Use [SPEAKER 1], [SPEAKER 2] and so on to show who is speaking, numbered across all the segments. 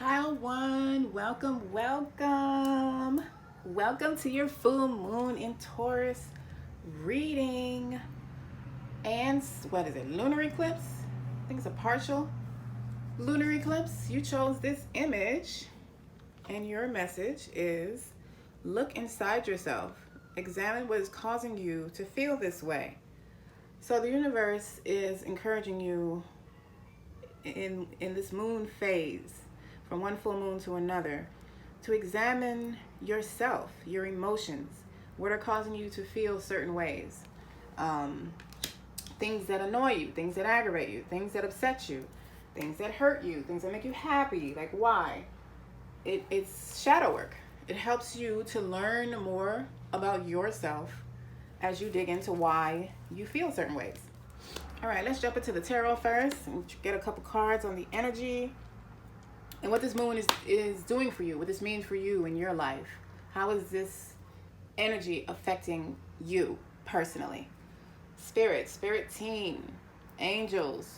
[SPEAKER 1] Pile one, welcome, welcome. Welcome to your full moon in Taurus reading. And what is it? Lunar eclipse? I think it's a partial lunar eclipse. You chose this image, and your message is look inside yourself. Examine what is causing you to feel this way. So the universe is encouraging you in this moon phase, from one full moon to another, to examine yourself, your emotions, what are causing you to feel certain ways, things that annoy you, things that aggravate you, things that upset you, things that hurt you, things that make you happy. Like, why? It's shadow work. It helps you to learn more about yourself as you dig into why you feel certain ways. All right, let's jump into the tarot first and get a couple cards on the energy and what this moon is doing for you, what this means for you in your life. How is this energy affecting you personally? Spirit team, angels,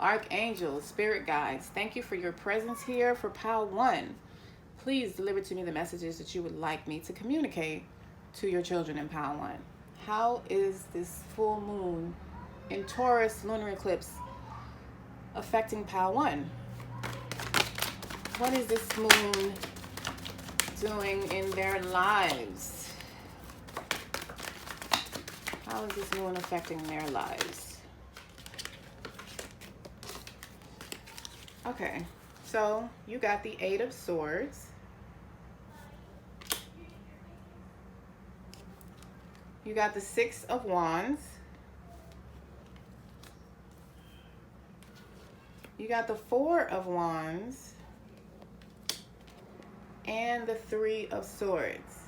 [SPEAKER 1] archangels, spirit guides, thank you for your presence here for pile one. Please deliver to me the messages that you would like me to communicate to your children in pile one. How is this full moon in Taurus lunar eclipse affecting pile one? What is this moon doing in their lives? How is this moon affecting their lives? Okay, so you got the Eight of Swords. You got the Six of Wands. You got the Four of Wands and the Three of Swords.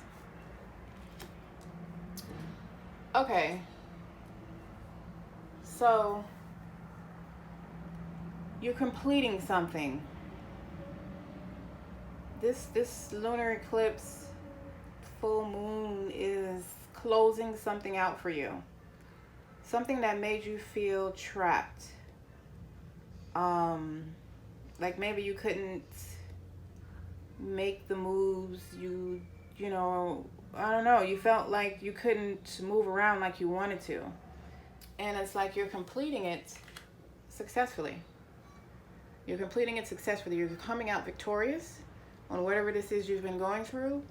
[SPEAKER 1] Okay, so you're completing something. This lunar eclipse full moon is closing something out for you. Something that made you feel trapped. Like maybe you couldn't make the moves, you know, I don't know, you felt like you couldn't move around like you wanted to. And it's like you're completing it successfully. You're completing it successfully. You're coming out victorious on whatever this is you've been going through.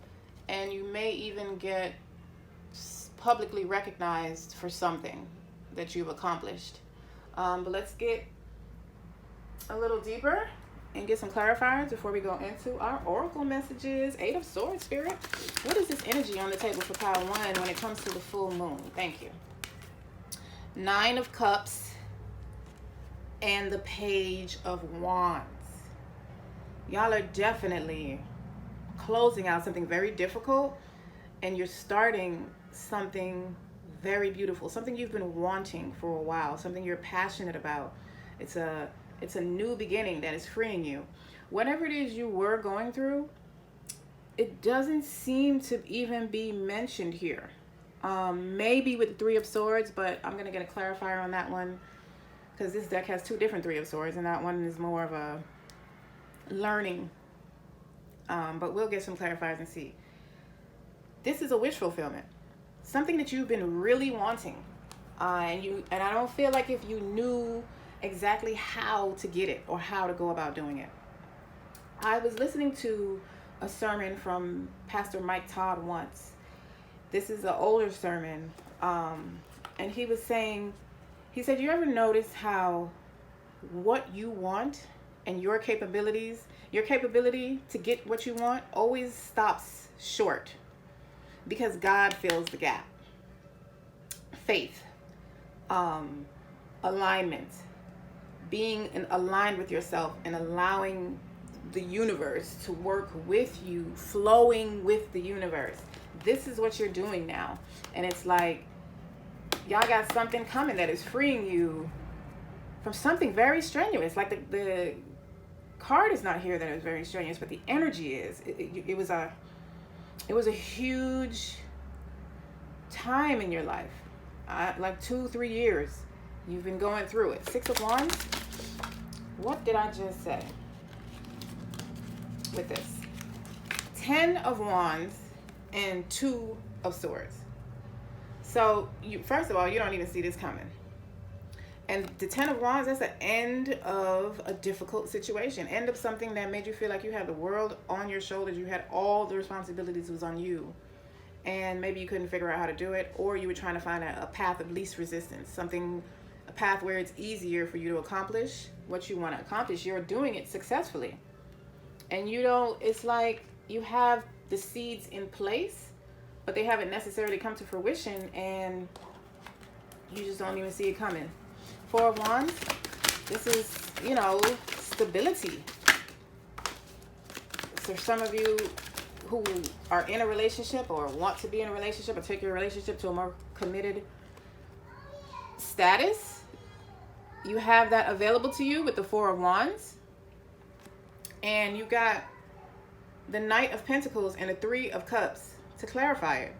[SPEAKER 1] And you may even get publicly recognized for something that you've accomplished. But let's get a little deeper and get some clarifiers before we go into our oracle messages. Eight of Swords, Spirit. What is this energy on the table for pile one when it comes to the full moon? Thank you. Nine of Cups and the Page of Wands. Y'all are definitely closing out something very difficult, and you're starting something very beautiful, something you've been wanting for a while, something you're passionate about. It's a new beginning that is freeing you. Whatever it is you were going through, it doesn't seem to even be mentioned here. Maybe with the Three of Swords, but I'm going to get a clarifier on that one because this deck has two different Three of Swords, and that one is more of a learning. But we'll get some clarifiers and see. This is a wish fulfillment. Something that you've been really wanting. And I don't feel like if you knew exactly how to get it or how to go about doing it. I was listening to a sermon from Pastor Mike Todd once. This is an older sermon. And he was saying, he said, you ever notice how what you want and your capability to get what you want always stops short because God fills the gap. Faith, alignment, being aligned with yourself and allowing the universe to work with you, flowing with the universe. This is what you're doing now. And it's like, y'all got something coming that is freeing you from something very strenuous. Like the card is not here that is very strenuous, but the energy is. It was a huge time in your life. Like 2-3 years. You've been going through it. Six of Wands. What did I just say? with this. 10 of Wands and 2 of Swords. So, first of all, you don't even see this coming. And the 10 of Wands, that's the end of a difficult situation. End of something that made you feel like you had the world on your shoulders. You had all the responsibilities was on you. And maybe you couldn't figure out how to do it. Or you were trying to find a path of least resistance. A path where it's easier for you to accomplish what you want to accomplish. You're doing it successfully. And it's like you have the seeds in place, but they haven't necessarily come to fruition. And you just don't even see it coming. 4 of Wands, this is, stability. So some of you who are in a relationship or want to be in a relationship or take your relationship to a more committed status, you have that available to you with the 4 of Wands. And you got the Knight of Pentacles and the 3 of Cups to clarify it.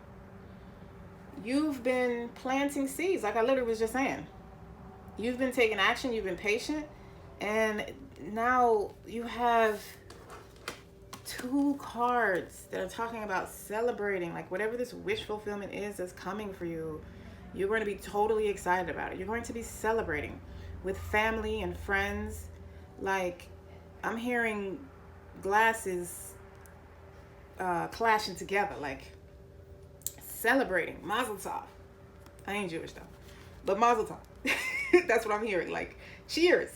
[SPEAKER 1] You've been planting seeds, like I literally was just saying. You've been taking action, you've been patient, and now you have 2 cards that are talking about celebrating, like whatever this wish fulfillment is that's coming for you, you're going to be totally excited about it. You're going to be celebrating with family and friends. Like, I'm hearing glasses clashing together, like celebrating. Mazel tov. I ain't Jewish though, but mazel tov. That's what I'm hearing. Like, cheers.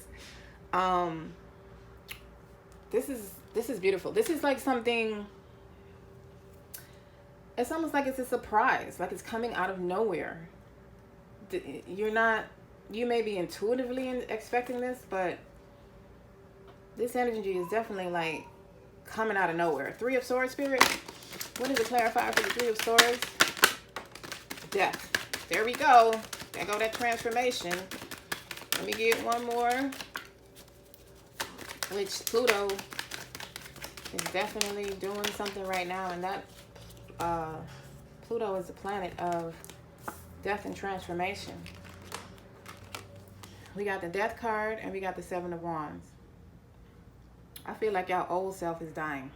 [SPEAKER 1] This is beautiful. This is like something. It's almost like it's a surprise. Like it's coming out of nowhere. You may be intuitively expecting this, but this energy is definitely like coming out of nowhere. 3 of Swords, Spirit. What is the clarifier for the 3 of Swords? Death. There we go. There go that transformation. Let me get one more. Which Pluto is definitely doing something right now. And that Pluto is the planet of death and transformation. We got the Death card and we got the 7 of Wands. I feel like y'all old self is dying.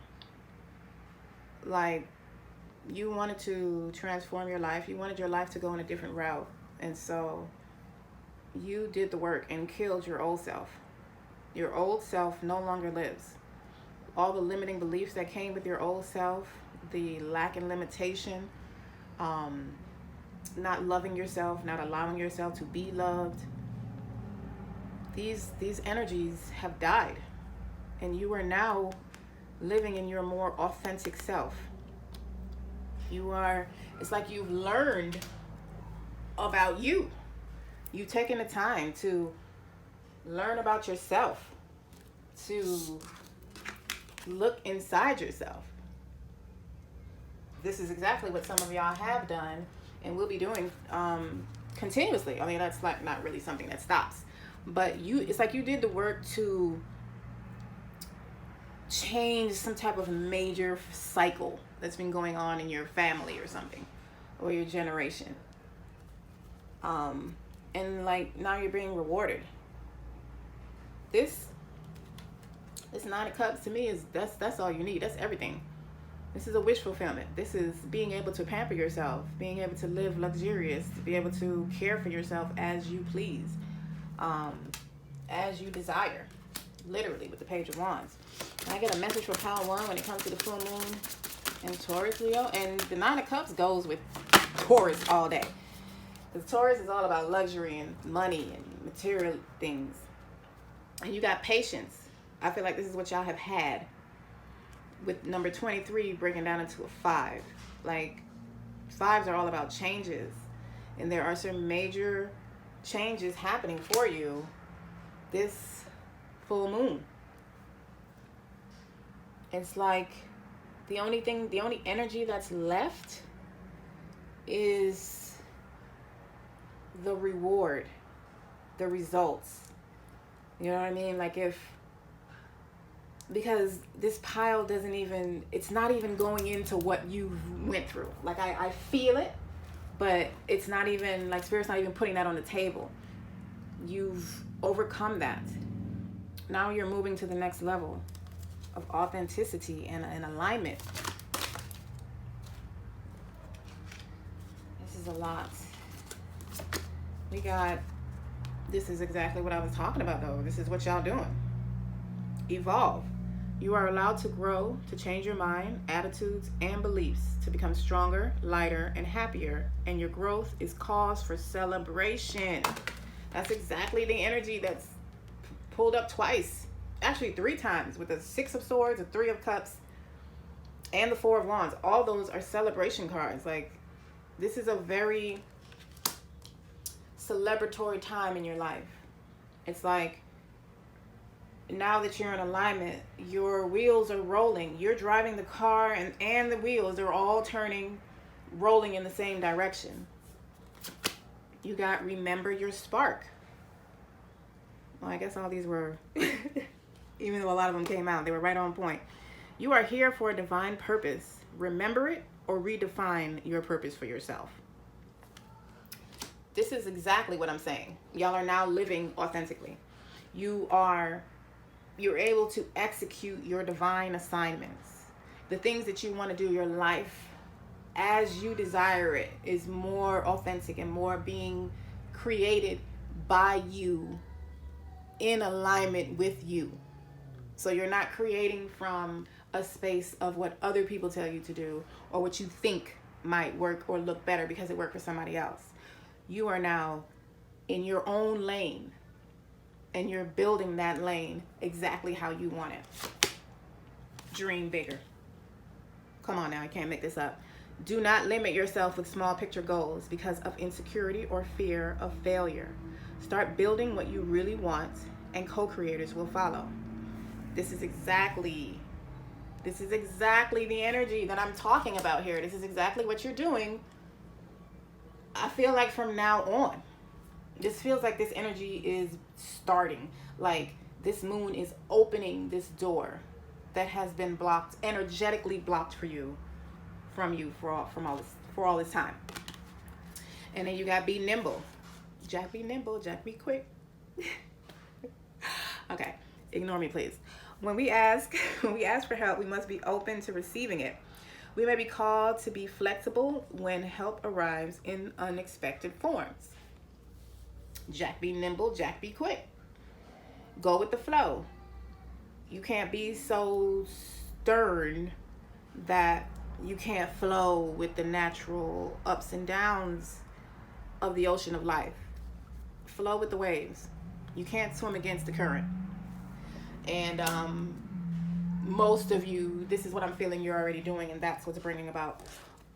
[SPEAKER 1] Like, you wanted to transform your life. You wanted your life to go in a different route. And so you did the work and killed your old self. Your old self no longer lives. All the limiting beliefs that came with your old self, the lack and limitation, not loving yourself, not allowing yourself to be loved. These energies have died. And you are now living in your more authentic self. It's like you've learned about you. You've taken the time to learn about yourself, to look inside yourself. This is exactly what some of y'all have done and will be doing continuously. I mean, that's like not really something that stops, but it's like you did the work to change some type of major cycle that's been going on in your family or something, or your generation. And like now you're being rewarded. This 9 of Cups to me is that's all you need. That's everything. This is a wish fulfillment. This is being able to pamper yourself, being able to live luxurious, to be able to care for yourself as you please, as you desire. Literally with the Page of Wands. And I get a message for Pile 1 when it comes to the full moon and Taurus, Leo. And the 9 of Cups goes with Taurus all day. Because Taurus is all about luxury and money and material things. And you got patience. I feel like this is what y'all have had. With number 23 breaking down into a 5. Like, 5s are all about changes. And there are some major changes happening for you this full moon. It's like the only energy that's left is the reward, the results. You know what I mean? Like because this pile it's not even going into what you went through. Like I feel it, but it's not even, like Spirit's not even putting that on the table. You've overcome that. Now you're moving to the next level of authenticity and alignment. This is a lot. We got, this is exactly what I was talking about though. This is what y'all doing. Evolve. You are allowed to grow, to change your mind, attitudes, and beliefs, to become stronger, lighter, and happier. And your growth is cause for celebration. That's exactly the energy that's pulled up twice. Actually 3 times, with the 6 of Swords, the 3 of Cups, and the 4 of Wands. All those are celebration cards. Like, this is a very celebratory time in your life. It's like, now that you're in alignment, your wheels are rolling. You're driving the car and the wheels are all turning, rolling in the same direction. You got remember your spark. Well, I guess all these were, even though a lot of them came out, they were right on point. You are here for a divine purpose. Remember it or redefine your purpose for yourself. This is exactly what I'm saying. Y'all are now living authentically. You're able to execute your divine assignments. The things that you want to do, your life as you desire it, is more authentic and more being created by you, in alignment with you. So you're not creating from a space of what other people tell you to do, or what you think might work or look better because it worked for somebody else. You are now in your own lane, and you're building that lane exactly how you want it. Dream bigger. Come on now, I can't make this up. Do not limit yourself with small picture goals because of insecurity or fear of failure. Start building what you really want, and co-creators will follow. This is exactly the energy that I'm talking about here. This is exactly what you're doing. I feel like from now on, this feels like this energy is starting. Like this moon is opening this door that has been blocked, energetically blocked for you, for all this time. And then you got be nimble. Jack be nimble, Jack be quick. Okay, ignore me please. When we ask for help, we must be open to receiving it. We may be called to be flexible when help arrives in unexpected forms. Jack be nimble, Jack be quick. Go with the flow. You can't be so stern that you can't flow with the natural ups and downs of the ocean of life. Flow with the waves. You can't swim against the current. And most of you, this is what I'm feeling you're already doing, and that's what's bringing about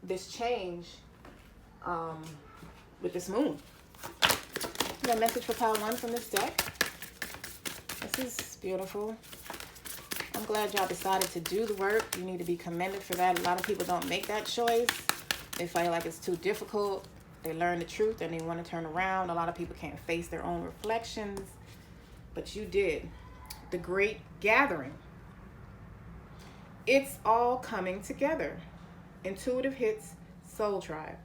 [SPEAKER 1] this change with this moon. A message for pile 1 from this deck. This is beautiful. I'm glad y'all decided to do the work. You need to be commended for that. A lot of people don't make that choice. They feel like it's too difficult. They learn the truth and they want to turn around. A lot of people can't face their own reflections, but you did. The great gathering. It's all coming together. Intuitive hits, soul tribe.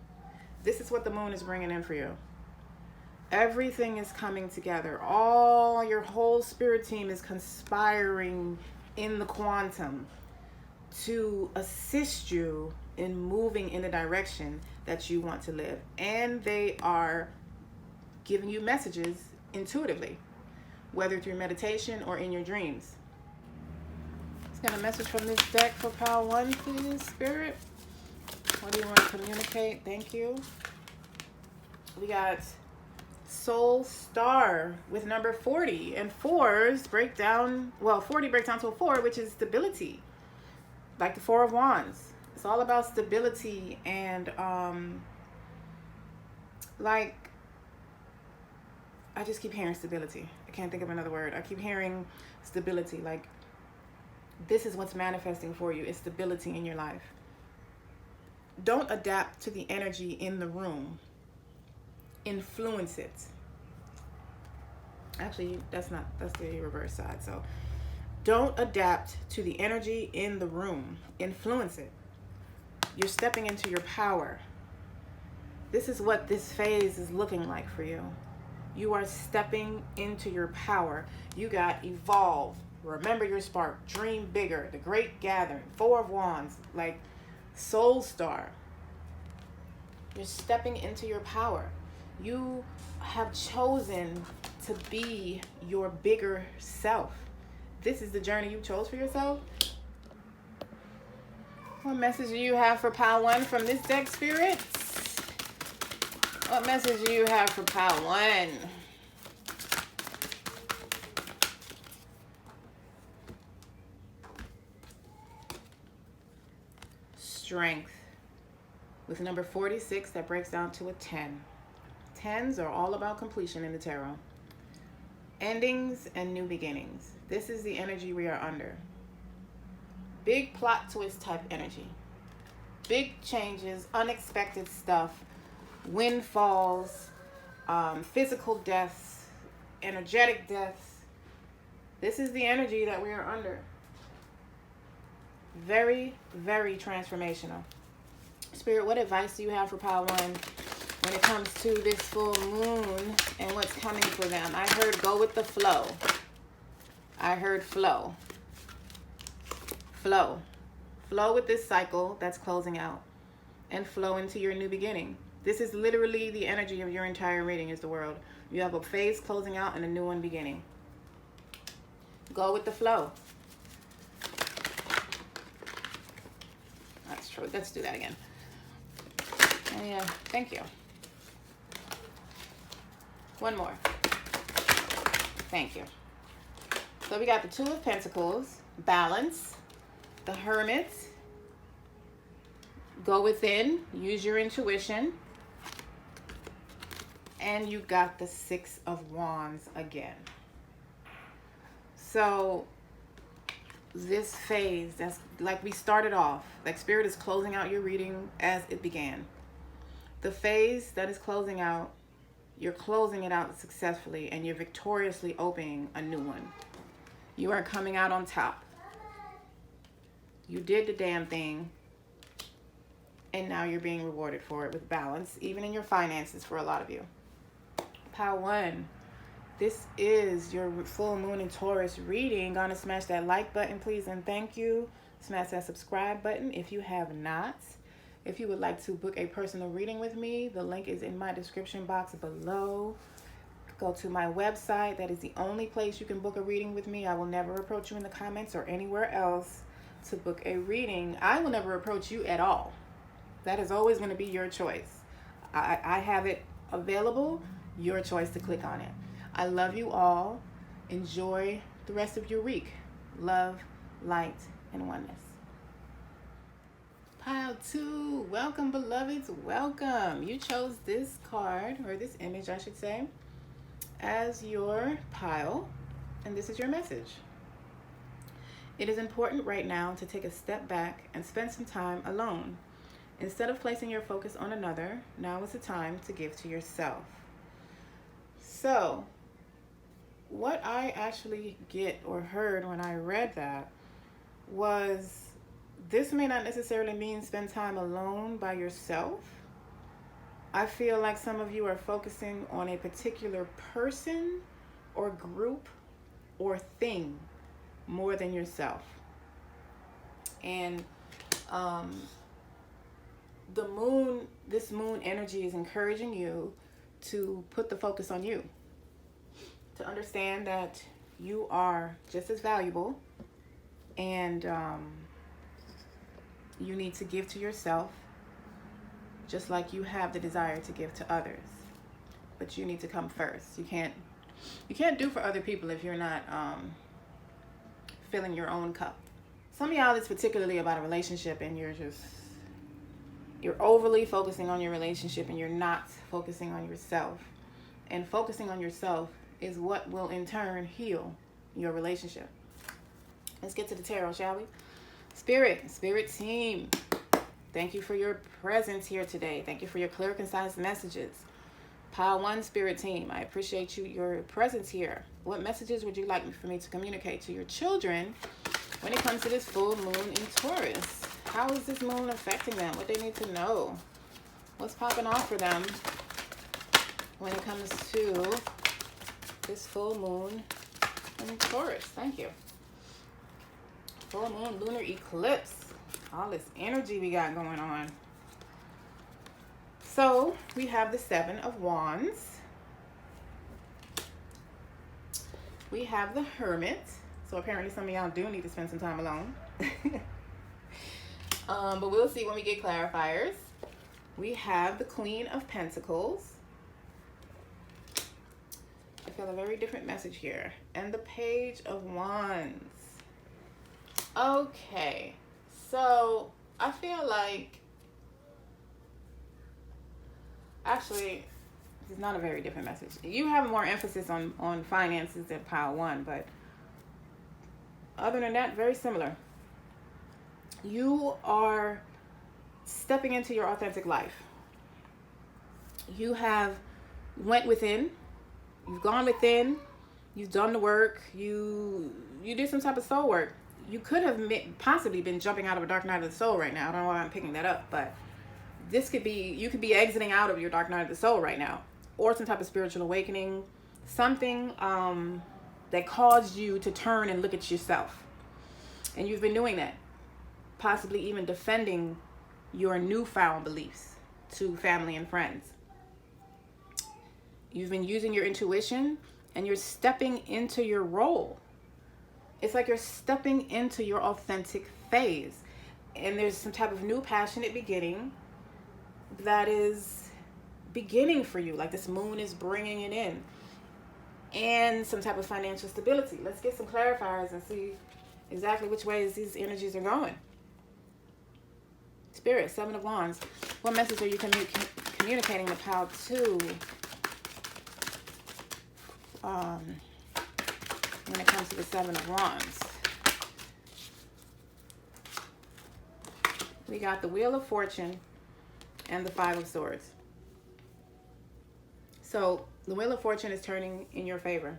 [SPEAKER 1] This is what the moon is bringing in for you. Everything is coming together. Your whole spirit team is conspiring in the quantum to assist you in moving in the direction that you want to live. And they are giving you messages intuitively, whether through meditation or in your dreams. Let's get a message from this deck for pile 1, please, Spirit. What do you want to communicate? Thank you. We got Soul Star with number 40, and 4s break down, 40 breaks down to a 4, which is stability, like the 4 of Wands. It's all about stability and like, I just keep hearing stability. I can't think of another word. I keep hearing stability. Like, this is what's manifesting for you, is stability in your life. Don't adapt to the energy in the room. Influence it. Actually, that's the reverse side. So don't adapt to the energy in the room. Influence it. You're stepping into your power. This is what this phase is looking like for you. You are stepping into your power. You got evolve, remember your spark, dream bigger, the great gathering, 4 of Wands, like soul star. You're stepping into your power. You have chosen to be your bigger self. This is the journey you chose for yourself. What message do you have for pile 1 from this deck, spirits? What message do you have for pile 1? Strength. With number 46, that breaks down to a 10. 10s are all about completion in the tarot. Endings and new beginnings. This is the energy we are under. Big plot twist type energy. Big changes, unexpected stuff, windfalls, physical deaths, energetic deaths. This is the energy that we are under. Very, very transformational. Spirit, what advice do you have for pile 1 when it comes to this full moon and what's coming for them? I heard go with the flow. I heard flow. Flow. Flow with this cycle that's closing out and flow into your new beginning. This is literally the energy of your entire reading is the world. You have a phase closing out and a new one beginning. Go with the flow. That's true. Let's do that again. Oh, yeah. Thank you. One more. Thank you. So we got the 2 of Pentacles, balance, the Hermit, go within, use your intuition, and you got the 6 of Wands again. So this phase, that's like we started off, like Spirit is closing out your reading as it began. The phase that is closing out, you're closing it out successfully and you're victoriously opening a new one. You are coming out on top. You did the damn thing and now you're being rewarded for it with balance, even in your finances for a lot of you. Pile 1, this is your full moon in Taurus reading. Gonna smash that like button, please, and thank you. Smash that subscribe button if you have not. If you would like to book a personal reading with me, the link is in my description box below. Go to my website. That is the only place you can book a reading with me. I will never approach you in the comments or anywhere else to book a reading. I will never approach you at all. That is always going to be your choice. I have it available, your choice to click on it. I love you all. Enjoy the rest of your week. Love, light, and oneness. Pile 2, welcome beloveds, welcome. You chose this card, or this image I should say, as your pile, and this is your message. It is important right now to take a step back and spend some time alone. Instead of placing your focus on another, now is the time to give to yourself. So, what I actually get or heard when I read that was, this may not necessarily mean spend time alone by yourself. I feel like some of you are focusing on a particular person or group or thing more than yourself. And the moon, this moon energy is encouraging you to put the focus on you. To understand that you are just as valuable and you need to give to yourself just like you have the desire to give to others. But you need to come first. You can't do for other people if you're not filling your own cup. Some of y'all, it's particularly about a relationship and you're overly focusing on your relationship and you're not focusing on yourself. And focusing on yourself is what will in turn heal your relationship. Let's get to the tarot, shall we? Spirit team, thank you for your presence here today. Thank you for your clear, concise messages. Pile 1, Spirit team, I appreciate your presence here. What messages would you like for me to communicate to your children when it comes to this full moon in Taurus? How is this moon affecting them? What they need to know? What's popping off for them when it comes to this full moon in Taurus? Thank you. Full moon, lunar eclipse. All this energy we got going on. So we have the Seven of Wands. We have the Hermit. So apparently some of y'all do need to spend some time alone. But we'll see when we get clarifiers. We have the Queen of Pentacles. I feel a very different message here. And the Page of Wands. Okay. So I feel like, actually, this is not a very different message. You have more emphasis on finances than pile one, but other than that, very similar. You are stepping into your authentic life. You have went within. You've gone within. You've done the work. You did some type of soul work. You could have possibly been jumping out of a dark night of the soul right now. I don't know why I'm picking that up, but this could be, you could be exiting out of your dark night of the soul right now, or some type of spiritual awakening, something that caused you to turn and look at yourself. And you've been doing that, possibly even defending your newfound beliefs to family and friends. You've been using your intuition, and you're stepping into your role. It's like you're stepping into your authentic phase, and there's some type of new passionate beginning that is beginning for you, like this moon is bringing it in, and some type of financial stability. Let's get some clarifiers and see exactly which ways these energies are going. Spirit, Seven of Wands. What message are you communicating to pile 2 when it comes to the Seven of Wands? We got the Wheel of Fortune and the Five of Swords. So the Wheel of Fortune is turning in your favor.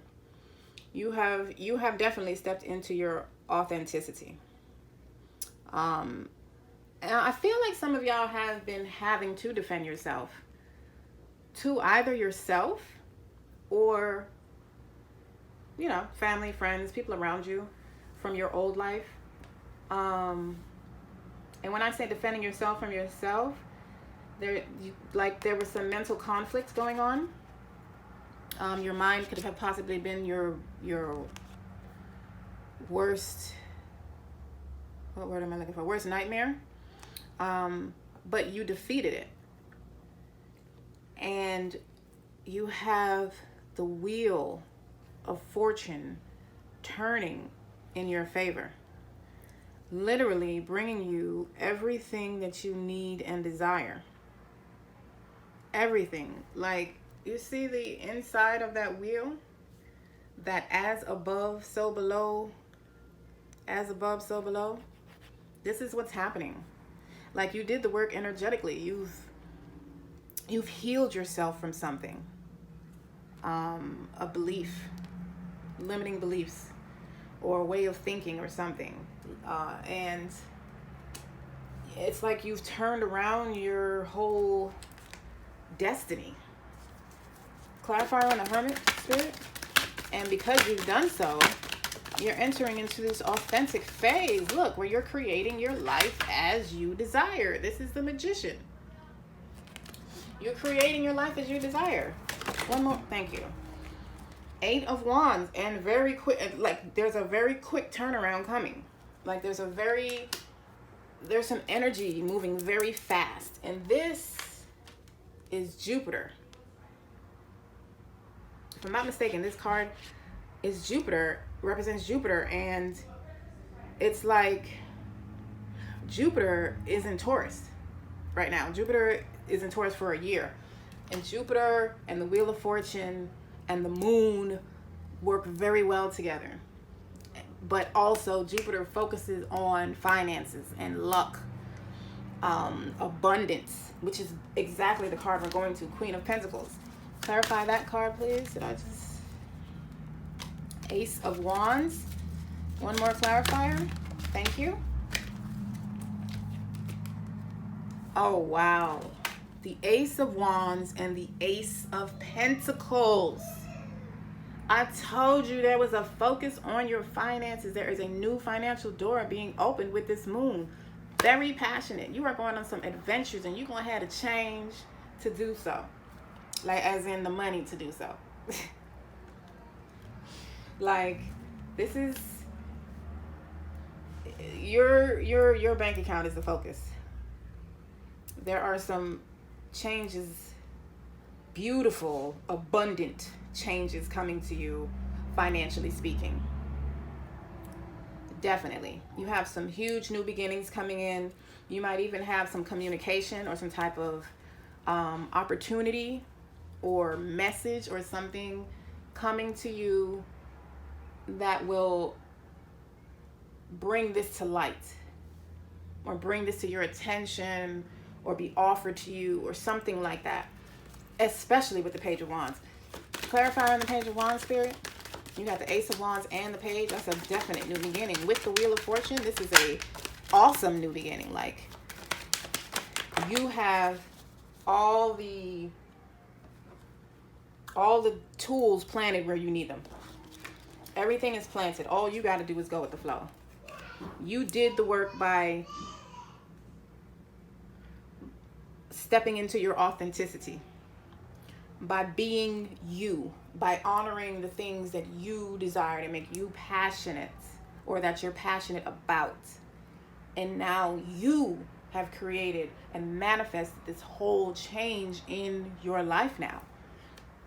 [SPEAKER 1] You have definitely stepped into your authenticity. And I feel like some of y'all have been having to defend yourself to either yourself or, you know, family, friends, people around you from your old life. And when I say defending yourself from yourself, there were some mental conflicts going on. Your mind could have possibly been your worst, what word am I looking for? Worst nightmare. But you defeated it. And you have the Wheel of Fortune turning in your favor. Literally bringing you everything that you need and desire. Everything. Like, you see the inside of that wheel? That as above, so below. As above, so below. This is what's happening. Like, you did the work energetically. You've healed yourself from something. A belief. Limiting beliefs. Or a way of thinking or something. And it's like you've turned around your whole destiny. Clarifier on the Hermit, Spirit. And because you've done so, you're entering into this authentic phase. Look, where you're creating your life as you desire. This is the Magician. You're creating your life as you desire. One more. Thank you. 8 of Wands. And very quick. Like, there's a very quick turnaround coming. Like, there's some energy moving very fast. And this is Jupiter. If I'm not mistaken, this card is Jupiter, represents Jupiter, and it's like Jupiter is in Taurus right now. Jupiter is in Taurus for a year, and Jupiter and the Wheel of Fortune and the moon work very well together. But also Jupiter focuses on finances and luck, abundance, which is exactly the card we're going to, Queen of Pentacles. Clarify that card, please. Did I just... Ace of Wands. One more clarifier. Thank you. Oh, wow. The Ace of Wands and the Ace of Pentacles. I told you there was a focus on your finances. There is a new financial door being opened with this moon. Very passionate. You are going on some adventures, and you're going to have to change to do so. Like, as in the money to do so. Like, this is your bank account is the focus. There are some changes, beautiful, abundant changes coming to you, financially speaking. Definitely. You have some huge new beginnings coming in. You might even have some communication or some type of opportunity or message or something coming to you that will bring this to light, or bring this to your attention, or be offered to you, or something like that, especially with the Page of Wands. Clarify on the Page of Wands, Spirit. You got the Ace of Wands and the Page. That's a definite new beginning. With the Wheel of Fortune, this is a awesome new beginning. Like, you have all the tools planted where you need them. Everything is planted. All you got to do is go with the flow. You did the work by stepping into your authenticity, by being you, by honoring the things that you desire to make you passionate, or that you're passionate about. And now you have created and manifested this whole change in your life now.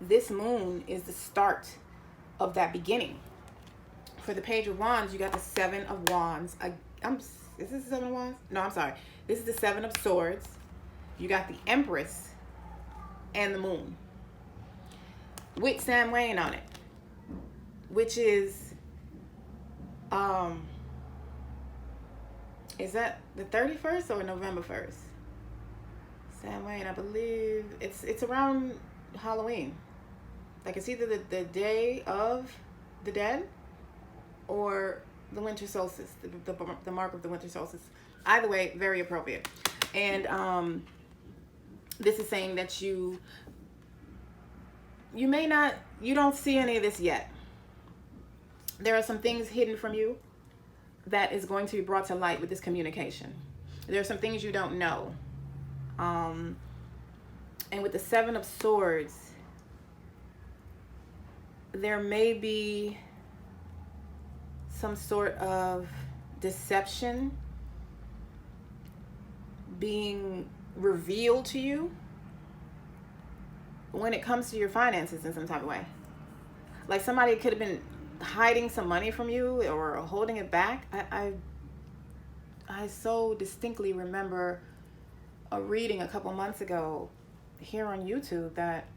[SPEAKER 1] This moon is the start of that beginning. For the Page of Wands, you got the Seven of Wands. Is this the Seven of Wands? No, I'm sorry. This is the Seven of Swords. You got the Empress and the Moon, with Sam Wayne on it, which is that the 31st or November 1st? Sam Wayne, I believe it's around Halloween. Like, it's either the day of the dead or the winter solstice, the mark of the winter solstice. Either way, very appropriate. And this is saying that you don't see any of this yet. There are some things hidden from you that is going to be brought to light with this communication. There are some things you don't know. And with the Seven of Swords, there may be some sort of deception being revealed to you when it comes to your finances in some type of way. Like, somebody could have been hiding some money from you or holding it back. I so distinctly remember a reading a couple months ago here on YouTube that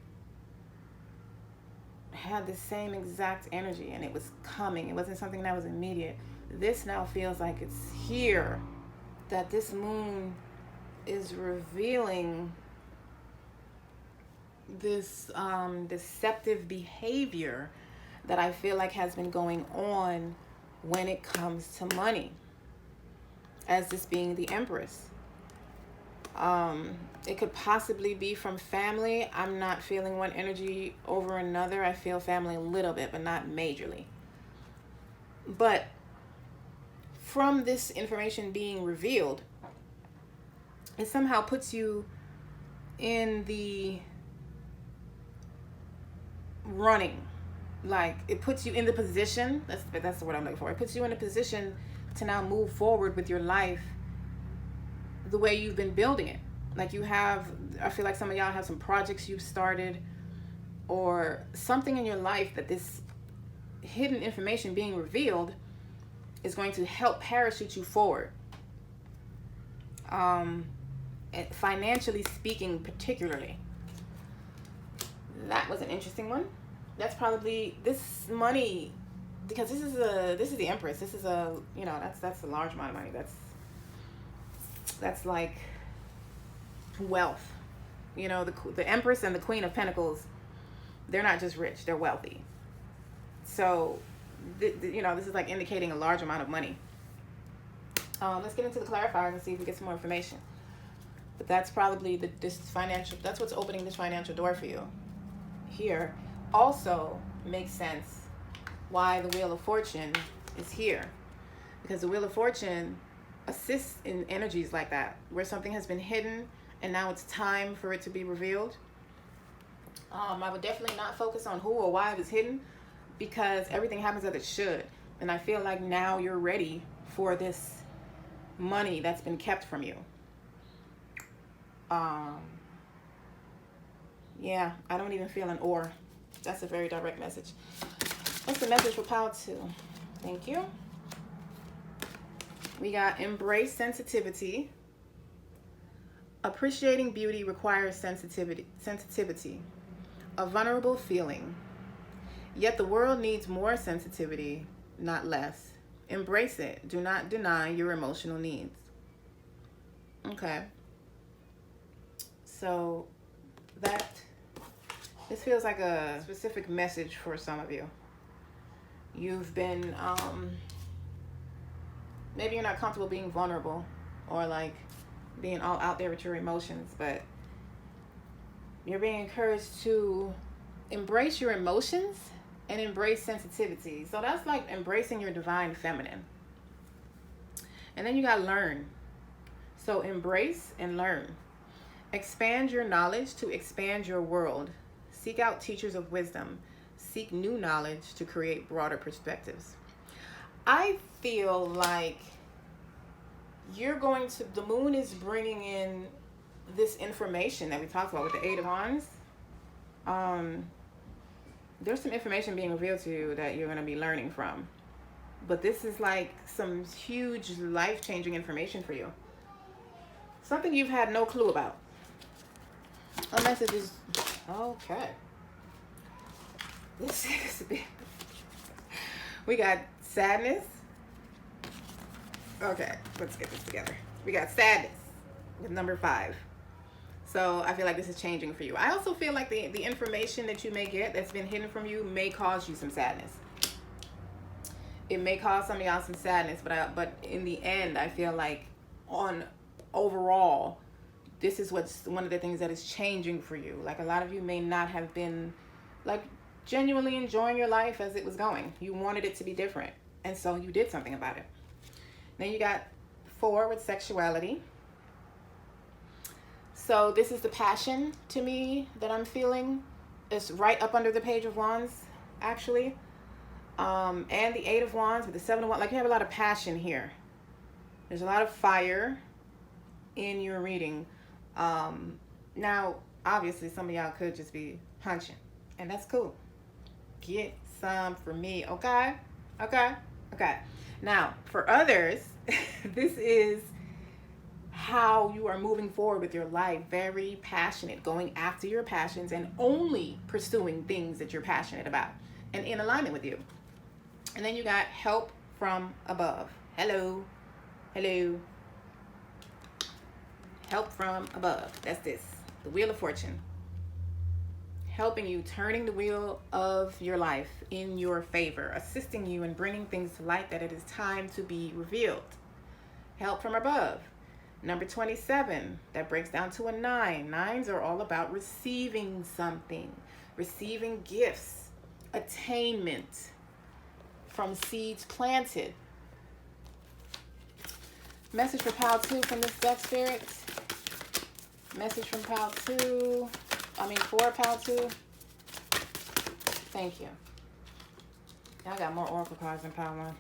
[SPEAKER 1] had the same exact energy, and it was coming. It wasn't something that was immediate. This now feels like it's here, that this moon is revealing this deceptive behavior that I feel like has been going on when it comes to money, as this being the Empress. It could possibly be from family. I'm not feeling one energy over another. I feel family a little bit, but not majorly. But from this information being revealed, it somehow puts you in the running. Like, it puts you in the position, that's the word I'm looking for. It puts you in a position to now move forward with your life the way you've been building it. Like, I feel like some of y'all have some projects you've started, or something in your life that this hidden information being revealed is going to help parachute you forward. Financially speaking, particularly. That was an interesting one. That's probably this money, because this is the Empress. This is that's a large amount of money. That's like wealth. The Empress and the Queen of Pentacles, they're not just rich, they're wealthy. So this is like indicating a large amount of money. Let's get into the clarifiers and see if we get some more information. But that's probably that's what's opening this financial door for you here. Also, makes sense why the Wheel of Fortune is here. Because the Wheel of Fortune assists in energies like that, where something has been hidden and now it's time for it to be revealed. I would definitely not focus on who or why it was hidden, because everything happens as it should. And I feel like now you're ready for this money that's been kept from you. Yeah, I don't even feel an or. That's a very direct message. What's the message for Pile 2? Thank you. We got embrace sensitivity. Appreciating beauty requires sensitivity, a vulnerable feeling. Yet the world needs more sensitivity, not less. Embrace it. Do not deny your emotional needs. Okay. So this feels like a specific message for some of you. You've been, maybe you're not comfortable being vulnerable or like being all out there with your emotions, but you're being encouraged to embrace your emotions and embrace sensitivity. So that's like embracing your divine feminine. And then you got learn. So embrace and learn. Expand your knowledge to expand your world. Seek out teachers of wisdom. Seek new knowledge to create broader perspectives. I feel like the moon is bringing in this information that we talked about with the Eight of Wands. There's some information being revealed to you that you're going to be learning from. But this is like some huge life-changing information for you. Something you've had no clue about. A message is, okay. This is big. We got sadness. Okay, let's get this together. We got sadness with number 5. So I feel like this is changing for you. I also feel like the information that you may get that's been hidden from you may cause you some sadness. It may cause some of y'all some sadness, but in the end, I feel like overall, this is what's one of the things that is changing for you. Like a lot of you may not have been like genuinely enjoying your life as it was going. You wanted it to be different, and so you did something about it. Then you got 4 with sexuality. So this is the passion to me that I'm feeling. It's right up under the Page of Wands, actually. And the 8 of Wands with the 7 of Wands. Like you have a lot of passion here. There's a lot of fire in your reading. Now, obviously, some of y'all could just be hunching. And that's cool. Get some for me, okay? Okay? Okay. Now, for others, this is how you are moving forward with your life. Very passionate, going after your passions and only pursuing things that you're passionate about and in alignment with you. And then you got help from above. Hello. Hello. Help from above. That's this. The Wheel of Fortune. Helping you, turning the wheel of your life in your favor, assisting you in bringing things to light that it is time to be revealed. Help from above. Number 27, that breaks down to a 9. 9s are all about receiving something, receiving gifts, attainment from seeds planted. Message for Pile 2 from this Death Spirit. Message from Pile 2. For Pile 2. Thank you. I got more Oracle cards than Pile 1.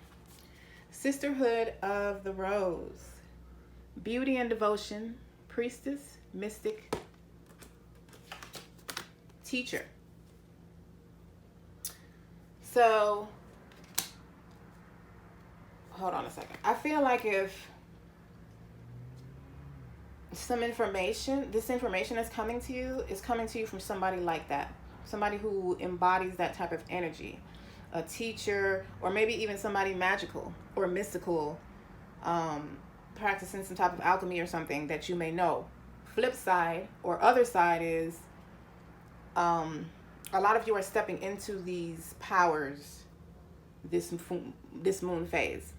[SPEAKER 1] Sisterhood of the Rose. Beauty and devotion. Priestess. Mystic. Teacher. So, hold on a second. I feel like if this information that's coming to you is coming to you from somebody like that. Somebody who embodies that type of energy. A teacher, or maybe even somebody magical or mystical, practicing some type of alchemy or something that you may know. Flip side or other side is a lot of you are stepping into these powers this moon phase.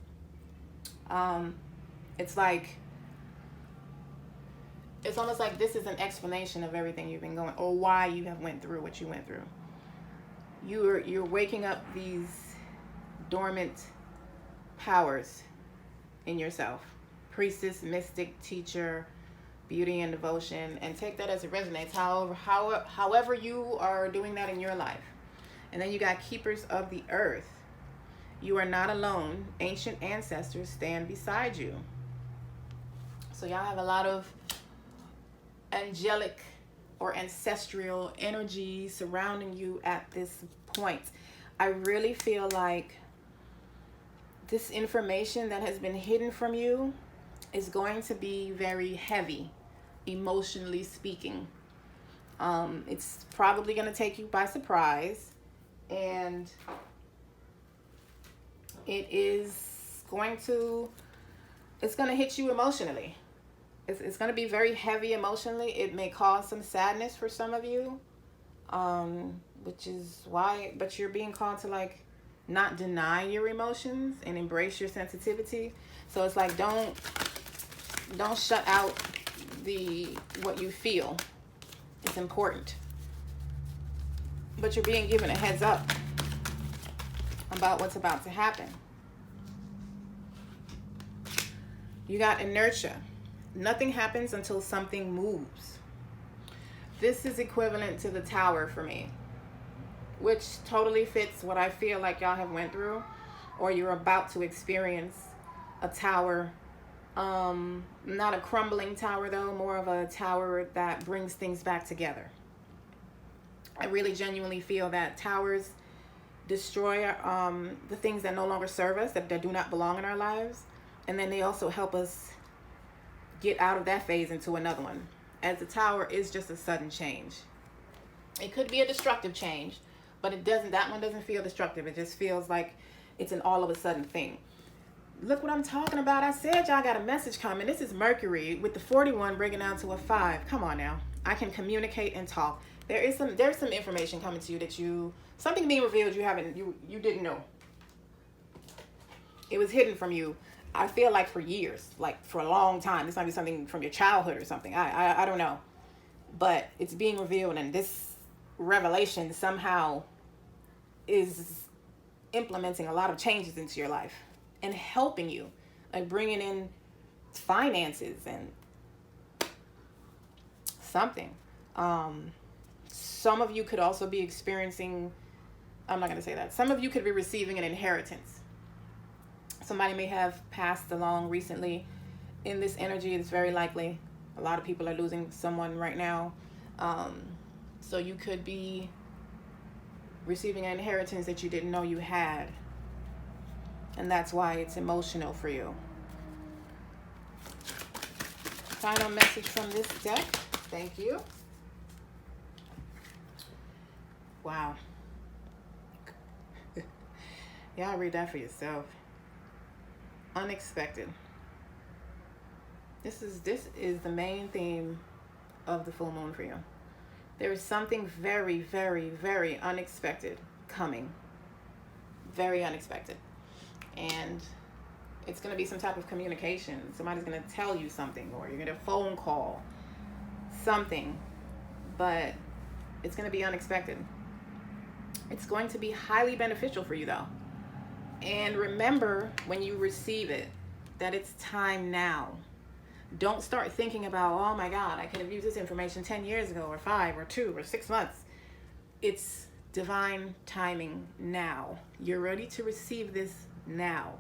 [SPEAKER 1] It's almost like this is an explanation of everything you've been going, or why you have went through what you went through. You're waking up these dormant powers in yourself. Priestess, mystic, teacher, beauty and devotion, and take that as it resonates. However you are doing that in your life. And then you got keepers of the earth. You are not alone. Ancient ancestors stand beside you. So y'all have a lot of angelic or ancestral energy surrounding you at this point. I really feel like this information that has been hidden from you is going to be very heavy, emotionally speaking. It's probably going to take you by surprise, and it's going to hit you emotionally. It's going to be very heavy emotionally. It may cause some sadness for some of you, which is why, but you're being called to like not deny your emotions and embrace your sensitivity. So it's like, don't shut out what you feel. It's important. But you're being given a heads up about what's about to happen. You got inertia. Nothing happens until something moves. This is equivalent to the Tower for me, which totally fits what I feel like y'all have went through, or you're about to experience. A tower, not a crumbling tower though, more of a tower that brings things back together. I really genuinely feel that towers destroy the things that no longer serve us, that do not belong in our lives, and then they also help us get out of that phase into another one, as the tower is just a sudden change. It could be a destructive change, but that one doesn't feel destructive. It just feels like it's an all of a sudden thing. Look what I'm talking about. I said y'all got a message coming. This is Mercury with the 41 breaking down to a 5. Come on now. I can communicate and talk. There's some information coming to you something being revealed you didn't know. It was hidden from you. I feel like for years, like for a long time. This might be something from your childhood or something. I don't know. But it's being revealed, and this revelation somehow is implementing a lot of changes into your life and helping you, like bringing in finances and something. Some of you could also be experiencing, I'm not going to say that. Some of you could be receiving an inheritance. Somebody may have passed along recently. In this energy, it's very likely. A lot of people are losing someone right now. So you could be receiving an inheritance that you didn't know you had. And that's why it's emotional for you. Final message from this deck. Thank you. Wow. Y'all read that for yourself. Unexpected. This is the main theme of the full moon for you. There is something very, very, very unexpected coming. Very unexpected. And it's going to be some type of communication. Somebody's going to tell you something, or you're going to get a phone call. Something. But it's going to be unexpected. It's going to be highly beneficial for you though. And remember, when you receive it, that it's time now. Don't start thinking about, oh my God, I could have used this information 10 years ago, or 5 or 2 or 6 months. It's divine timing now. You're ready to receive this now.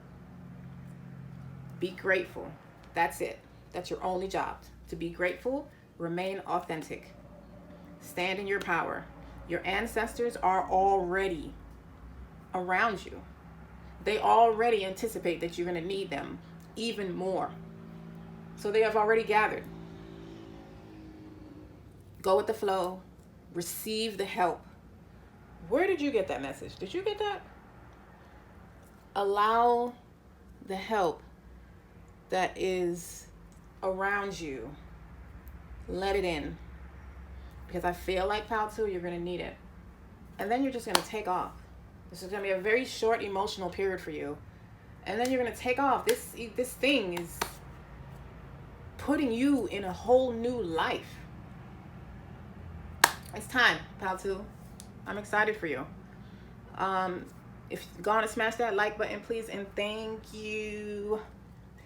[SPEAKER 1] Be grateful. That's it. That's your only job. To be grateful, remain authentic. Stand in your power. Your ancestors are already around you. They already anticipate that you're going to need them even more. So they have already gathered. Go with the flow. Receive the help. Where did you get that message? Did you get that? Allow the help that is around you. Let it in. Because I feel like, pal, too, you're going to need it. And then you're just going to take off. This is going to be a very short emotional period for you. And then you're going to take off. This thing is putting you in a whole new life. It's time, pal, too. I'm excited for you. If you're going to smash that like button, please, and thank you.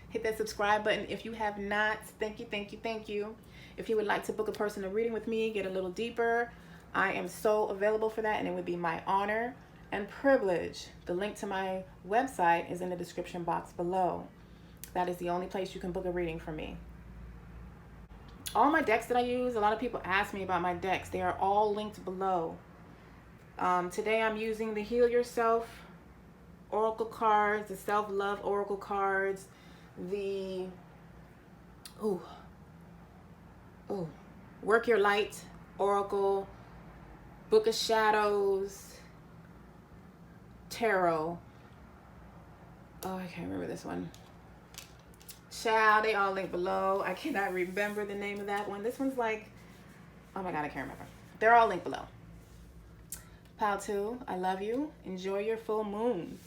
[SPEAKER 1] Hit that subscribe button if you have not. Thank you, thank you, thank you. If you would like to book a personal reading with me, get a little deeper, I am so available for that, and it would be my honor and privilege. The link to my website is in the description box below. That is the only place you can book a reading from me. All my decks that I use, a lot of people ask me about my decks. They are all linked below. Today I'm using the Heal Yourself Oracle cards, the Self-Love Oracle cards, the Work Your Light Oracle, Book of Shadows, Tarot. Oh, I can't remember this one. Child, they all linked below. I cannot remember the name of that one. This one's like, oh my God, I can't remember. They're all linked below. Pile 2, I love you. Enjoy your full moon.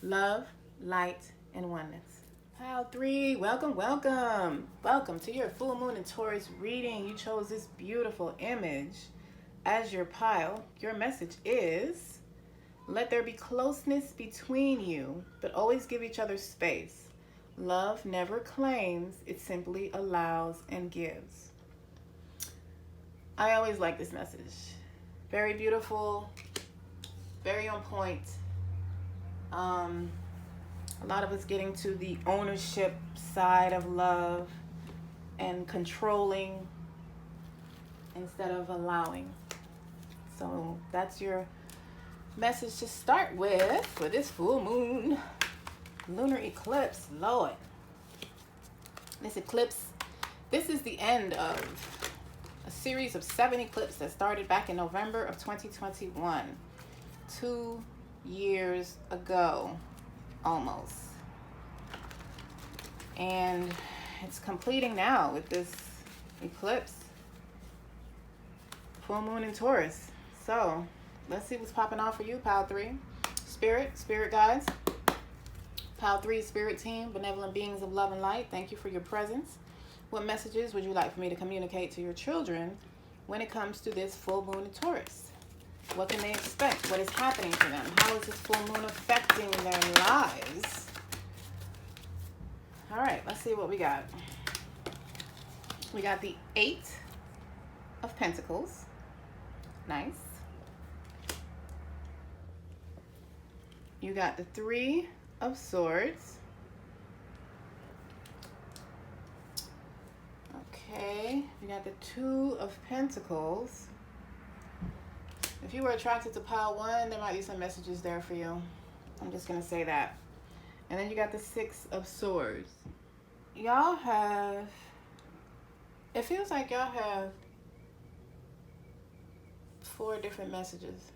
[SPEAKER 1] Love, light, and oneness. Pile 3, welcome, welcome. Welcome to your full moon and Taurus reading. You chose this beautiful image as your pile. Your message is, let there be closeness between you, but always give each other space. Love never claims, it simply allows and gives. I always like this message. Very beautiful, very on point. A lot of us getting to the ownership side of love and controlling instead of allowing. So that's your message to start with for this full moon lunar eclipse. Lord, this eclipse, this is the end of a series of 7 eclipses that started back in November of 2021, 2 years ago almost, and it's completing now with this eclipse, full moon in Taurus. So let's see what's popping off for you, pile 3. Spirit guides. Pile 3, spirit team, benevolent beings of love and light, thank you for your presence. What messages would you like for me to communicate to your children when it comes to this full moon in Taurus? What can they expect? What is happening to them? How is this full moon affecting their lives? All right, let's see what we got. We got the 8 of Pentacles. Nice. You got the 3 of Swords. Okay, we got the 2 of Pentacles. If you were attracted to pile 1, there might be some messages there for you. I'm just gonna say that. And then you got the 6 of Swords. Y'all have, it feels like y'all have 4 different messages.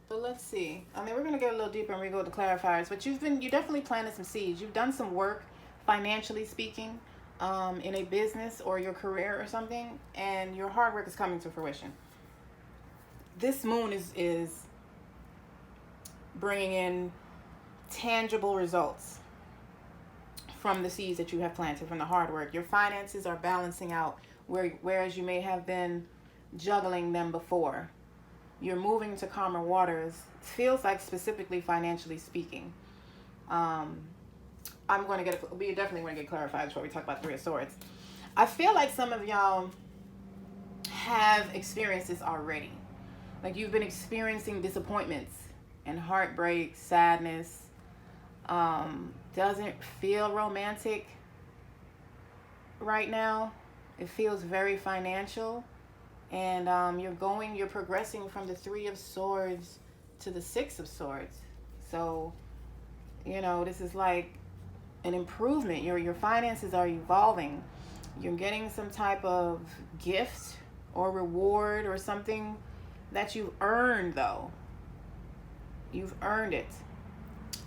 [SPEAKER 1] But let's see. I mean, we're gonna get a little deeper and we go to clarifiers. But you definitely planted some seeds. You've done some work, financially speaking, in a business or your career or something, and your hard work is coming to fruition. This moon is bringing in tangible results from the seeds that you have planted, from the hard work. Your finances are balancing out, whereas you may have been juggling them before. You're moving to calmer waters. Feels like, specifically financially speaking. We definitely want to get clarified before we talk about 3 of Swords. I feel like some of y'all have experienced this already. Like you've been experiencing disappointments and heartbreak, sadness. Doesn't feel romantic right now. It feels very financial. And you're progressing from the 3 of Swords to the 6 of Swords. So, you know, this is like an improvement. Your finances are evolving. You're getting some type of gift or reward or something that you've earned, though. You've earned it.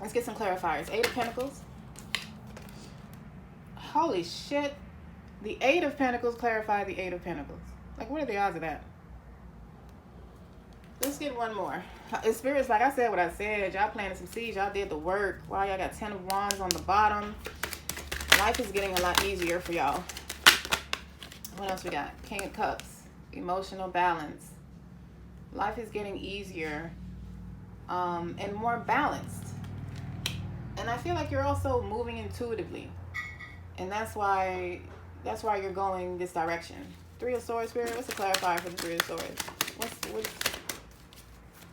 [SPEAKER 1] Let's get some clarifiers. 8 of Pentacles. Holy shit. The 8 of Pentacles clarified the 8 of Pentacles. Like, what are the odds of that? Let's get one more. Spirits, like I said what I said. Y'all planted some seeds. Y'all did the work. Wow, y'all got 10 of Wands on the bottom. Life is getting a lot easier for y'all. What else we got? King of Cups. Emotional balance. Life is getting easier and more balanced. And I feel like you're also moving intuitively, and that's why you're going this direction. Three of Swords, Spirit. What's the clarifier for the Three of Swords?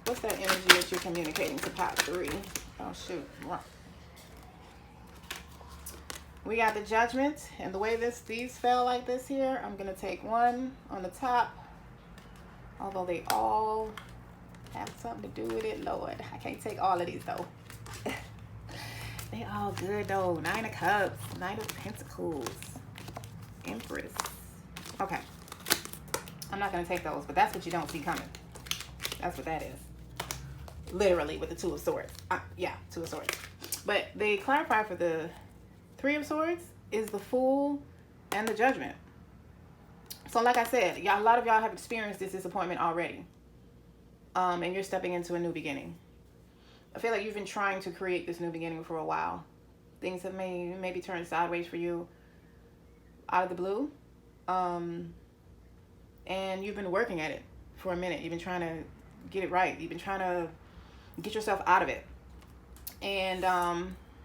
[SPEAKER 1] What's that energy that you're communicating to Pot 3? Oh shoot. We got the Judgment, and the way these fell like this here, I'm gonna take one on the top. Although they all have something to do with it, Lord, I can't take all of these though. They all good though. Nine of Cups, Knight of Pentacles, Empress. Okay, I'm not gonna take those, but that's what you don't see coming. That's what that is. Literally with the Two of Swords. Yeah, Two of Swords. But the clarifier for the Three of Swords is the Fool and the Judgment. So like I said, a lot of y'all have experienced this disappointment already. And you're stepping into a new beginning. I feel like you've been trying to create this new beginning for a while. Things have maybe turned sideways for you out of the blue. And you've been working at it for a minute. You've been trying to get it right. You've been trying to get yourself out of it. And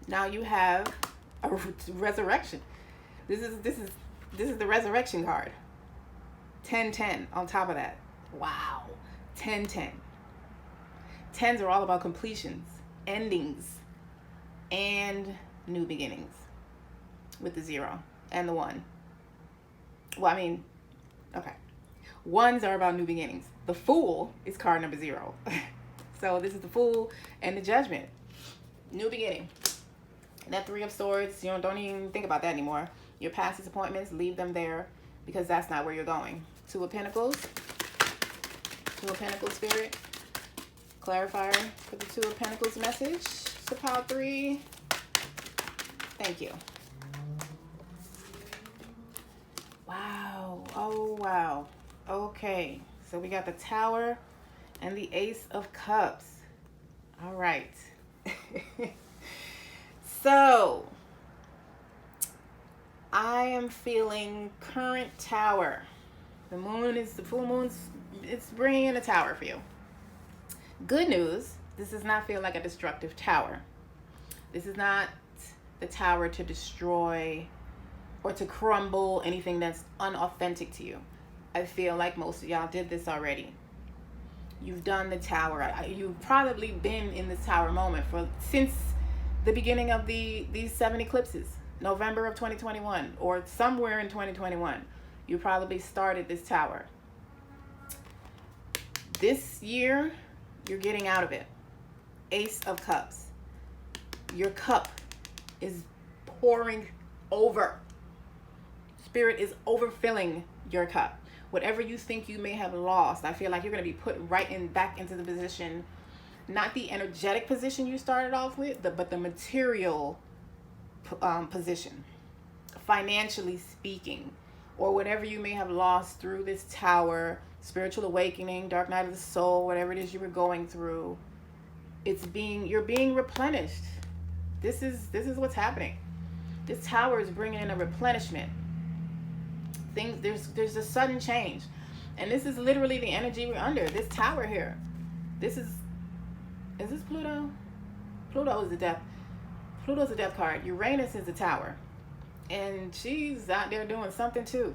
[SPEAKER 1] now you have a resurrection. This is the resurrection card. 10-10 on top of that. Wow. 10-10. 10s are all about completions, endings, and new beginnings with the 0 and the 1. Well, I mean, okay. 1s are about new beginnings. The Fool is card number 0. So this is the Fool and the Judgment. New beginning. And that Three of Swords, don't even think about that anymore. Your past disappointments, leave them there, because that's not where you're going. Two of Pentacles. Two of Pentacles, Spirit. Clarifier for the Two of Pentacles message to Pile 3. Thank you. Wow. Oh, wow. Okay. So we got the Tower and the Ace of Cups. All right. So I am feeling current Tower. The full moon's, it's bringing in a Tower for you. Good news, this does not feel like a destructive tower. This is not the tower to destroy or to crumble anything that's unauthentic to you. I feel like most of y'all did this already. You've done the tower. You've probably been in this tower moment since the beginning of these 7 eclipses, November of 2021, or somewhere in 2021. You probably started this tower. This year, you're getting out of it. Ace of Cups. Your cup is pouring over. Spirit is overfilling your cup. Whatever you think you may have lost, I feel like you're going to be put back into the position, not the energetic position you started off with, but the material position, financially speaking, or whatever you may have lost through this tower, spiritual awakening, dark night of the soul, whatever it is you were going through. You're being replenished. This is what's happening. This tower is bringing in a replenishment. There's a sudden change, and this is literally the energy we're under. This tower here. Is this Pluto? Pluto's the death card. Uranus is the tower, and she's out there doing something too.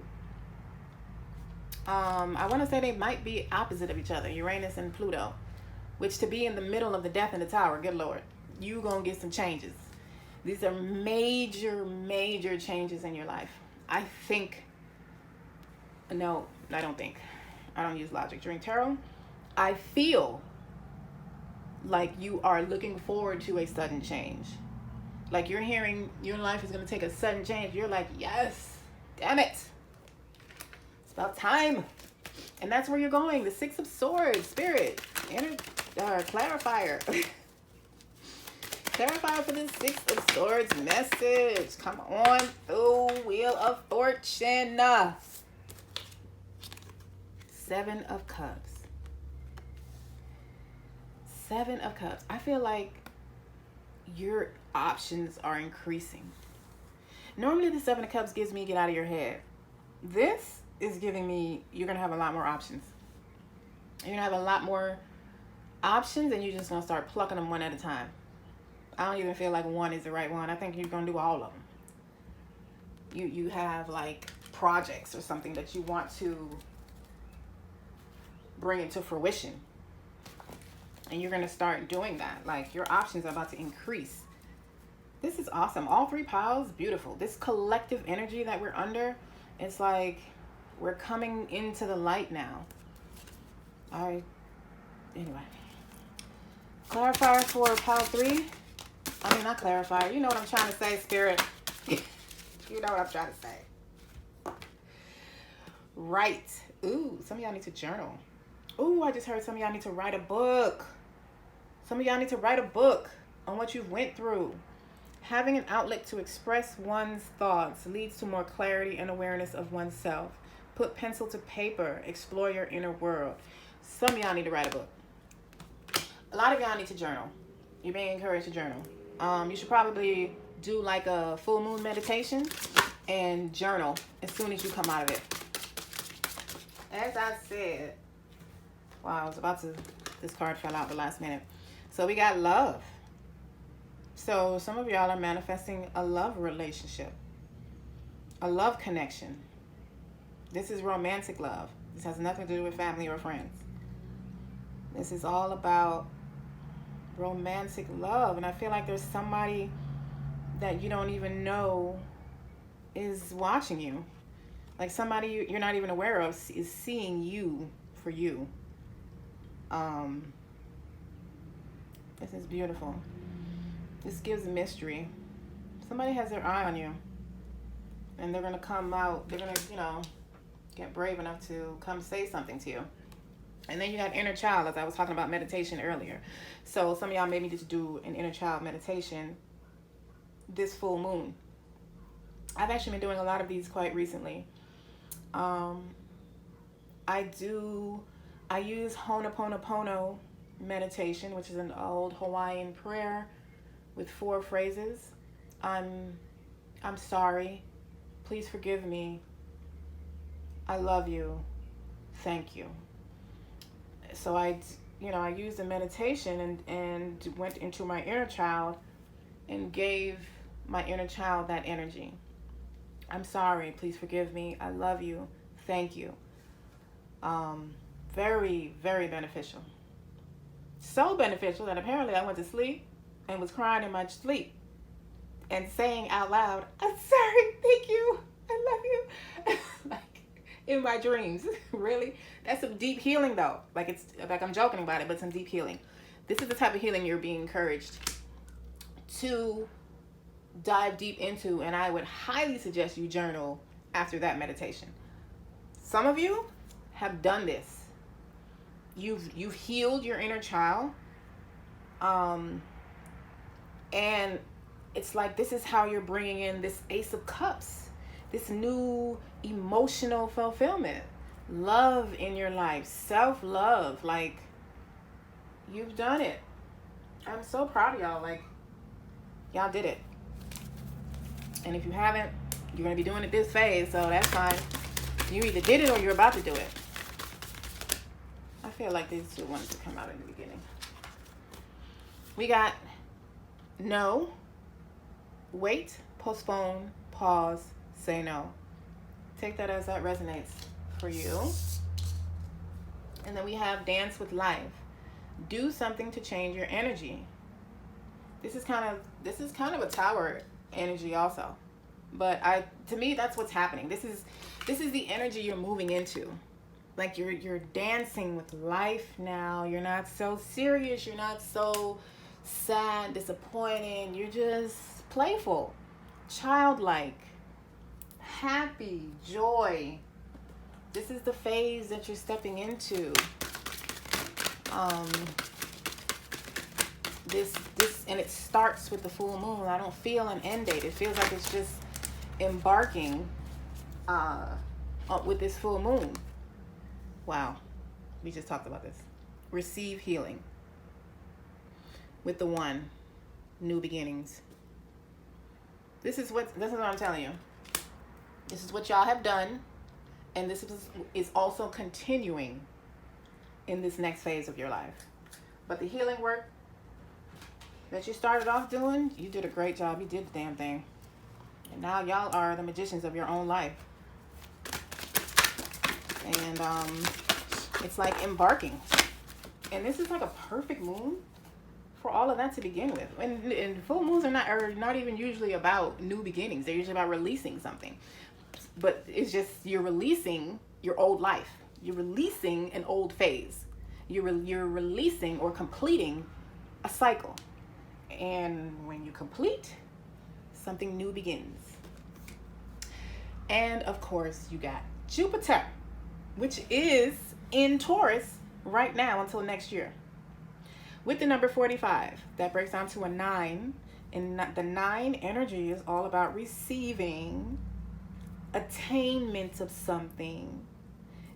[SPEAKER 1] I want to say they might be opposite of each other, Uranus and Pluto, which to be in the middle of the death in the tower, good Lord, you gonna get some changes. These are major, major changes in your life. I don't use logic during tarot. I feel like you are looking forward to a sudden change. Like you're hearing your life is going to take a sudden change. You're like, yes, damn it. It's about time. And that's where you're going. The Six of Swords, Spirit, clarifier. Clarifier for the Six of Swords message. Come on through, Wheel of Fortune. 7 of Cups. 7 of Cups. I feel like your options are increasing. Normally the 7 of Cups gives me get out of your head. This is giving me you're going to have a lot more options. You're going to have a lot more options, and you're just going to start plucking them one at a time. I don't even feel like one is the right one. I think you're going to do all of them. You have like projects or something that you want to bring into fruition. And you're going to start doing that. Like, your options are about to increase. This is awesome. All 3 piles, beautiful. This collective energy that we're under, it's like we're coming into the light now. Anyway. Clarifier for pile 3. I mean, not clarifier. You know what I'm trying to say, Spirit. You know what I'm trying to say. Right. Ooh, some of y'all need to journal. Ooh, I just heard some of y'all need to write a book. Some of y'all need to write a book on what you've went through. Having an outlet to express one's thoughts leads to more clarity and awareness of oneself. Put pencil to paper. Explore your inner world. Some of y'all need to write a book. A lot of y'all need to journal. You're being encouraged to journal. You should probably do like a full moon meditation and journal as soon as you come out of it. As I said, wow, I was about to, this card fell out the last minute. So we got love. So some of y'all are manifesting a love relationship, a love connection. This is romantic love. This has nothing to do with family or friends. This is all about romantic love. And I feel like there's somebody that you don't even know is watching you. Like somebody you're not even aware of is seeing you for you. This is beautiful. This gives mystery. Somebody has their eye on you. And they're going to come out. They're going to, get brave enough to come say something to you. And then you got inner child, as I was talking about meditation earlier. So some of y'all may need to do an inner child meditation this full moon. I've actually been doing a lot of these quite recently. I use Ho'oponopono meditation, which is an old Hawaiian prayer with 4 phrases. I'm sorry. Please forgive me. I love you. Thank you. So I used a meditation and went into my inner child and gave my inner child that energy. I'm sorry. Please forgive me. I love you. Thank you. Very, very beneficial. So beneficial that apparently I went to sleep and was crying in my sleep and saying out loud, I'm sorry, thank you, I love you. Like in my dreams. Really? That's some deep healing though. Like I'm joking about it, but some deep healing. This is the type of healing you're being encouraged to dive deep into, and I would highly suggest you journal after that meditation. Some of you have done this. You've healed your inner child, and it's like this is how you're bringing in this Ace of Cups, this new emotional fulfillment, love in your life, self-love. Like, you've done it. I'm so proud of y'all. Like, y'all did it. And if you haven't, you're going to be doing it this phase, so that's fine. You either did it or you're about to do it. I feel like these two wanted to come out in the beginning. We got no, wait, postpone, pause, say no. Take that as that resonates for you. And then we have dance with life. Do something to change your energy. This is kind of a tower energy also. But to me, that's what's happening. This is the energy you're moving into. Like you're dancing with life now. You're not so serious. You're not so sad, disappointed. You're just playful, childlike, happy, joy. This is the phase that you're stepping into. This and it starts with the full moon. I don't feel an end date. It feels like it's just embarking with this full moon. Wow, we just talked about this. Receive healing with the one, new beginnings. This is what I'm telling you. This is what y'all have done, and this is also continuing in this next phase of your life. But the healing work that you started off doing, you did a great job. You did the damn thing. And now y'all are the magicians of your own life. And it's like embarking. And this is like a perfect moon for all of that to begin with. And full moons are not even usually about new beginnings. They're usually about releasing something. But it's just you're releasing your old life. You're releasing an old phase. You're releasing or completing a cycle. And when you complete, something new begins. And of course, you got Jupiter, which is in Taurus right now until next year. With the number 45, that breaks down to a 9. And the 9 energy is all about receiving attainment of something.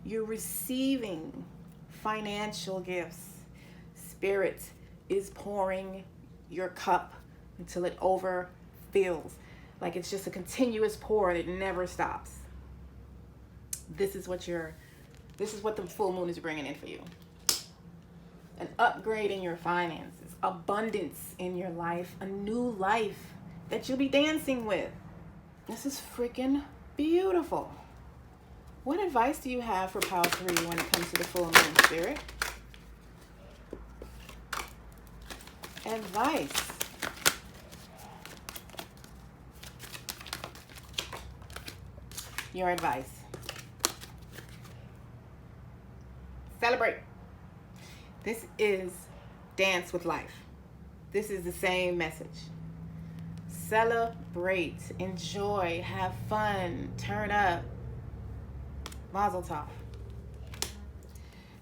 [SPEAKER 1] You're receiving financial gifts. Spirit is pouring your cup until it overfills. Like it's just a continuous pour and it never stops. This is what the full moon is bringing in for you. An upgrade in your finances, abundance in your life, a new life that you'll be dancing with. This is freaking beautiful. What advice do you have for Pile 3 when it comes to the full moon, Spirit? Advice. Your advice. Celebrate. This is dance with life. This is the same message. Celebrate, enjoy, have fun, turn up. Mazel tov.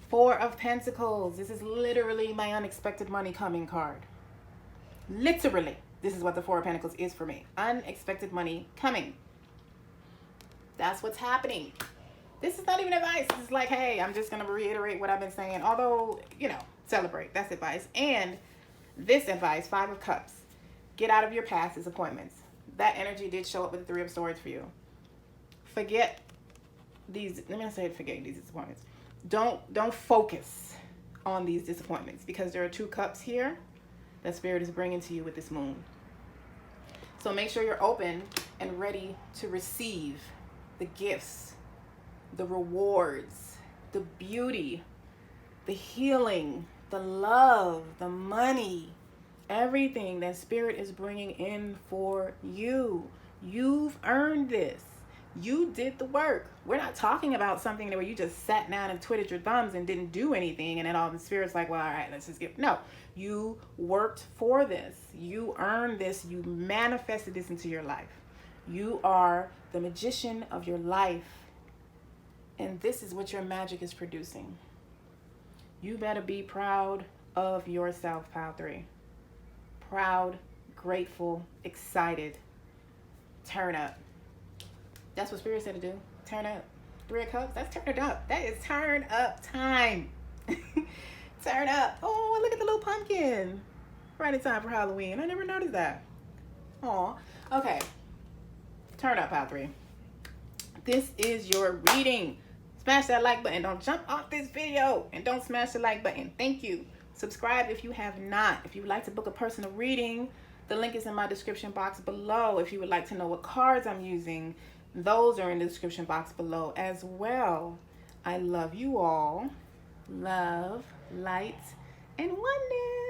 [SPEAKER 1] 4 of Pentacles. This is literally my unexpected money coming card. Literally, this is what the 4 of Pentacles is for me. Unexpected money coming. That's what's happening. This is not even advice. This is like, hey, I'm just going to reiterate what I've been saying. Although, celebrate. That's advice. And this advice, 5 of Cups. Get out of your past disappointments. That energy did show up with the 3 of Swords for you. Forget these. Let me not say forget these disappointments. Don't focus on these disappointments because there are 2 cups here that Spirit is bringing to you with this moon. So make sure you're open and ready to receive the gifts, the rewards, the beauty, the healing, the love, the money, everything that Spirit is bringing in for you. You've earned this. You did the work. We're not talking about something where you just sat down and twiddled your thumbs and didn't do anything and then all the Spirit's like, well, all right, let's just get... No, you worked for this. You earned this. You manifested this into your life. You are the magician of your life. And this is what your magic is producing. You better be proud of yourself, Pile 3. Proud, grateful, excited. Turn up. That's what Spirit said to do. Turn up. 3 of Cups, that's turn it up. That is turn up time. Turn up. Oh, look at the little pumpkin. Right in time for Halloween. I never noticed that. Aw. Okay. Turn up, Pile 3. This is your reading. Smash that like button. Don't jump off this video. And don't smash the like button. Thank you. Subscribe if you have not. If you would like to book a personal reading, the link is in my description box below. If you would like to know what cards I'm using, those are in the description box below as well. I love you all. Love, light, and oneness.